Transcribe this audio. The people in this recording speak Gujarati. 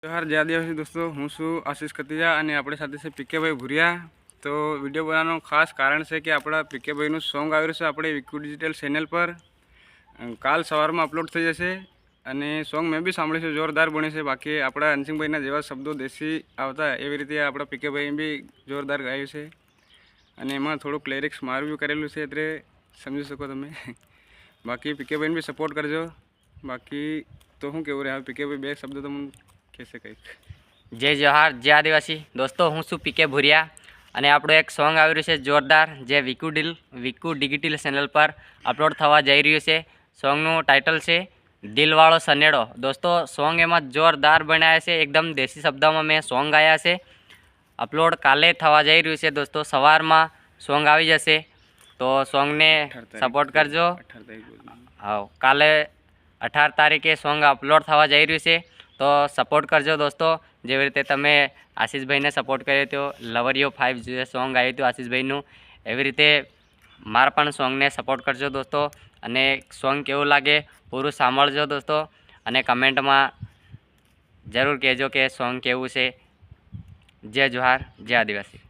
जोहार जय आदिवासी दोस्तों, हूँ छूँ आशीष कतिया અને આપણી સાથે છે પીકે ભાઈ ભુરિયા। તો વિડીયો બનાવવાનું ખાસ કારણ છે કે આપણા પીકે ભાઈનું સોંગ આવ્યું છે આપણે વિકુ ડિજિટલ ચેનલ પર। કાલ સવારમાં અપલોડ થઈ જશે અને સોંગ મેં બી સાંભળ્યું છે, જોરદાર બન્યું છે। બાકી આપણા હનસિંગભાઈના જેવા શબ્દો દેશી આવતા એવી રીતે આપણા પીકે ભાઈ બી જોરદાર ગાયું છે અને એમાં થોડુંક લિરિક્સ મારું બી કરેલું છે એટલે સમજી શકો તમે। બાકી પીકે ભાઈને બી સપોર્ટ કરજો। બાકી તો શું કેવું રહે પીકે ભાઈ બે શબ્દો તમને कैसे कही। जय जोहार जय आदिवासी दोस्तों, हूँ छूँ पीके भुरिया અને આપણું એક સોંગ આવી રહ્યું છે જોરદાર, જે વિકુ ડિજિટલ ચેનલ પર અપલોડ થવા જઈ રહ્યું છે। સોંગનું ટાઇટલ છે દિલવાળો સનેડો। દોસ્તો સોંગ એમાં જોરદાર બનાવ્યા છે, એકદમ દેશી શબ્દોમાં મેં સોંગ ગાયા છે। અપલોડ કાલે થવા જઈ રહ્યું છે દોસ્તો, સવારમાં સોંગ આવી જશે તો સોંગને સપોર્ટ કરજો। હા, કાલે 18 તારીખે સોંગ અપલોડ થવા જઈ રહ્યું છે तो सपोर्ट करजो दोस्तों। जेवी रीते तमे आशीष भाई ने सपोर्ट कर्यो तो लवरियो 5 जो सॉन्ग आयु तो आशीष भाईनु एवी रीते मारा पण सॉन्ग ने सपोर्ट करजो दोस्तों। अने सॉन्ग केवुं लागे पूरुं सांभळजो दोस्तों अने कमेंट में जरूर कहेजो कि सॉन्ग केवुं छे। जय जोहार जय आदिवासी।